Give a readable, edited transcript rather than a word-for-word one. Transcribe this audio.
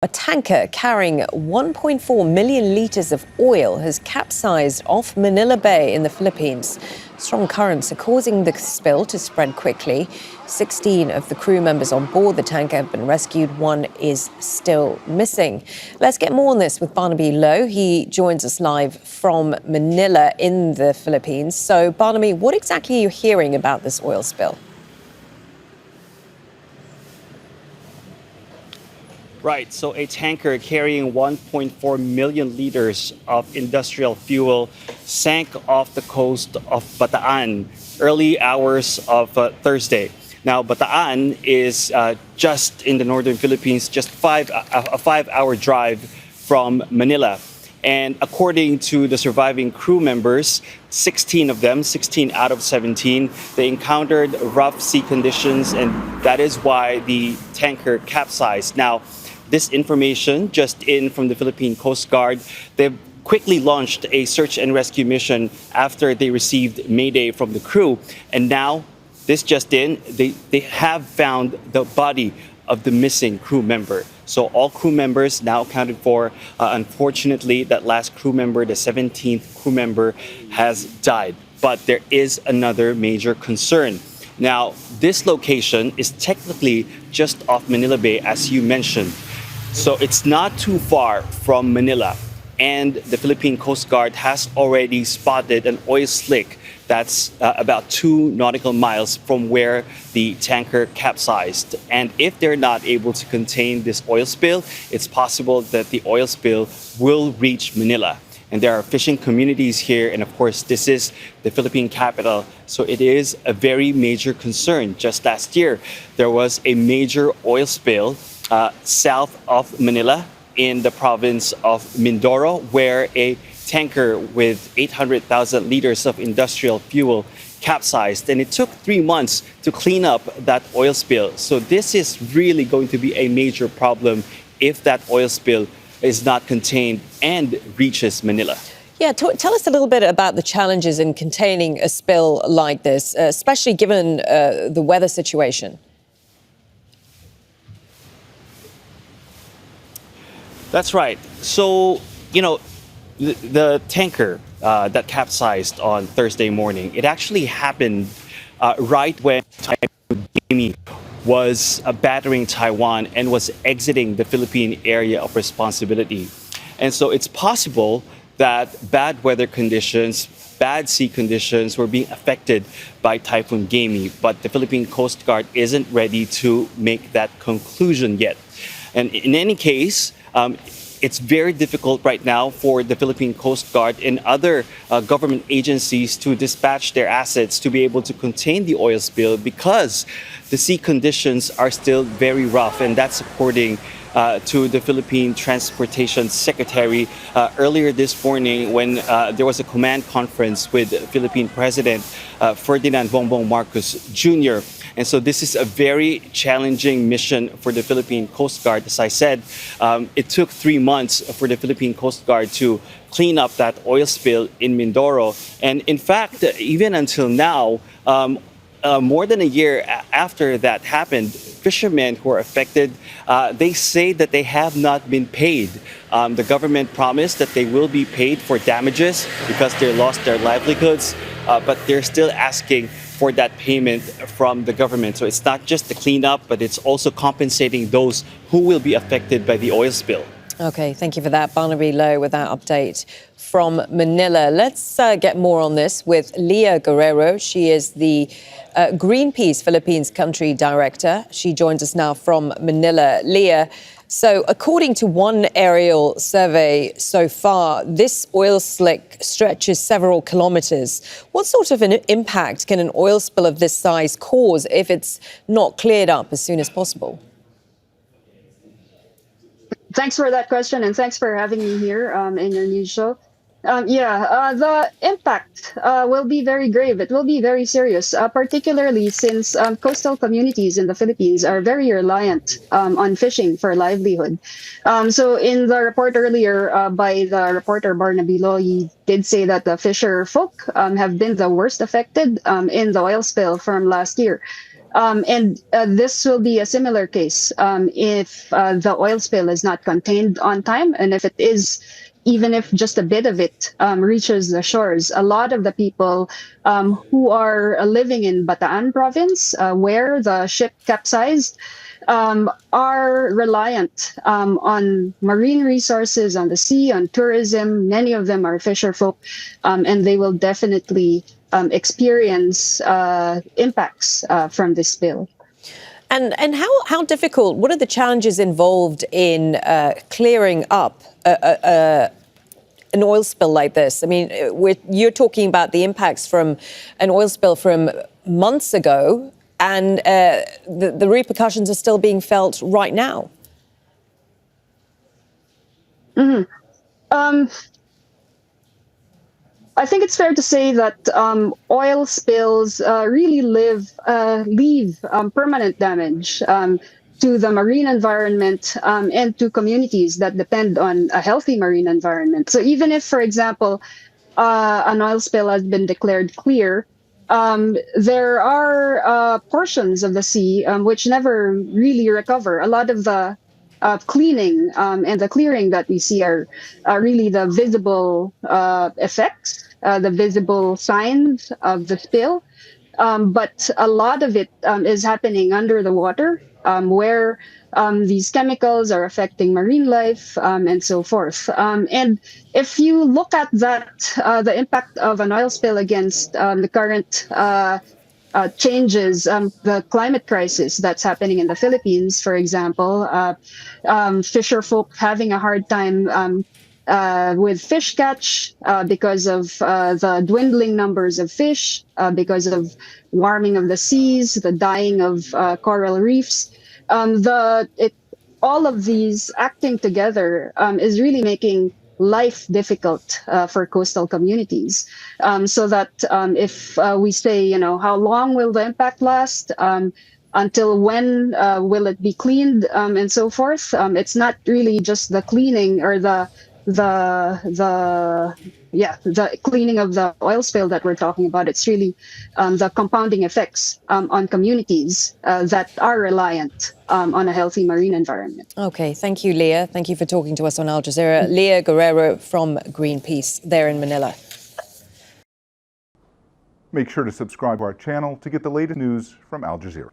A tanker carrying 1.4 million litres of oil has capsized off Manila Bay in the Philippines. Strong currents are causing the spill to spread quickly. 16 of the crew members on board the tanker have been rescued. One is still missing. Let's get more on this with Barnaby. He joins us live from Manila in the Philippines. So, Barnaby, what exactly are you hearing about this oil spill? Right, so a tanker carrying 1.4 million liters of industrial fuel sank off the coast of Bataan early hours of Thursday. Now, Bataan is just in the northern Philippines, just a 5-hour drive from Manila. And according to the surviving crew members, 16 of them, 16 out of 17, they encountered rough sea conditions, and that is why the tanker capsized. Now, this information just in from the Philippine Coast Guard. They've quickly launched a search and rescue mission after they received mayday from the crew. And now, this just in, they have found the body of the missing crew member. So all crew members now accounted for. Unfortunately, that last crew member, the 17th crew member, has died. But there is another major concern. Now, this location is technically just off Manila Bay, as you mentioned. So it's not too far from Manila. And the Philippine Coast Guard has already spotted an oil slick that's about 2 nautical miles from where the tanker capsized. And if they're not able to contain this oil spill, it's possible that the oil spill will reach Manila. And there are fishing communities here. And of course, this is the Philippine capital. So it is a very major concern. Just last year, there was a major oil spill south of Manila in the province of Mindoro, where a tanker with 800,000 liters of industrial fuel capsized. And it took 3 months to clean up that oil spill. So this is really going to be a major problem if that oil spill is not contained and reaches Manila. Yeah, tell us a little bit about the challenges in containing a spill like this, especially given the weather situation. That's right. So, the tanker that capsized on Thursday morning, it actually happened right when Typhoon Gaemi was battering Taiwan and was exiting the Philippine area of responsibility. And so it's possible that bad weather conditions, bad sea conditions were being affected by Typhoon Gaemi, but the Philippine Coast Guard isn't ready to make that conclusion yet. And in any case, it's very difficult right now for the Philippine Coast Guard and other government agencies to dispatch their assets to be able to contain the oil spill because the sea conditions are still very rough. And that's according to the Philippine Transportation Secretary earlier this morning when there was a command conference with Philippine President Ferdinand Bongbong Marcos Jr. And so this is a very challenging mission for the Philippine Coast Guard. As I said, it took 3 months for the Philippine Coast Guard to clean up that oil spill in Mindoro. And in fact, even until now, more than a year after that happened, fishermen who are affected, they say that they have not been paid. The government promised that they will be paid for damages because they lost their livelihoods, but they're still asking for that payment from the government. So it's not just the cleanup, but it's also compensating those who will be affected by the oil spill. Okay, thank you for that, Barnaby with that update from Manila. Let's get more on this with Lea Guerrero. She is the Greenpeace Philippines country director. She joins us now from Manila. Lea, so according to one aerial survey so far, this oil slick stretches several kilometers. What sort of an impact can an oil spill of this size cause if it's not cleared up as soon as possible? Thanks for that question, and thanks for having me here in your news show. The impact will be very grave. It will be very serious, particularly since coastal communities in the Philippines are very reliant on fishing for livelihood. So in the report earlier by the reporter Barnaby, he did say that the fisher folk have been the worst affected in the oil spill from last year. And this will be a similar case if the oil spill is not contained on time, and if it is, even if just a bit of it reaches the shores. A lot of the people who are living in Bataan province, where the ship capsized, are reliant on marine resources, on the sea, on tourism. Many of them are fisher folk, and they will definitely experience impacts from this spill. And how difficult, what are the challenges involved in clearing up an oil spill like this? I mean, you're talking about the impacts from an oil spill from months ago, and the repercussions are still being felt right now. Mm-hmm. I think it's fair to say that oil spills really leave permanent damage to the marine environment and to communities that depend on a healthy marine environment. So even if, for example, an oil spill has been declared clear, there are portions of the sea which never really recover. A lot of the cleaning and the clearing that we see are really the visible effects, the visible signs of the spill. But a lot of it is happening under the water, where these chemicals are affecting marine life and so forth. And if you look at that, the impact of an oil spill against the current changes, the climate crisis that's happening in the Philippines, for example, fisher folk having a hard time with fish catch because of the dwindling numbers of fish, because of warming of the seas, the dying of coral reefs. All of these acting together is really making life difficult for coastal communities. So that if we say, how long will the impact last? Until when will it be cleaned and so forth? It's not really just the cleaning or the cleaning of the oil spill that we're talking about. It's really the compounding effects on communities that are reliant on a healthy marine environment. Okay, thank you, Lea. Thank you for talking to us on Al Jazeera. Lea Guerrero from Greenpeace there in Manila. Make sure to subscribe to our channel to get the latest news from Al Jazeera.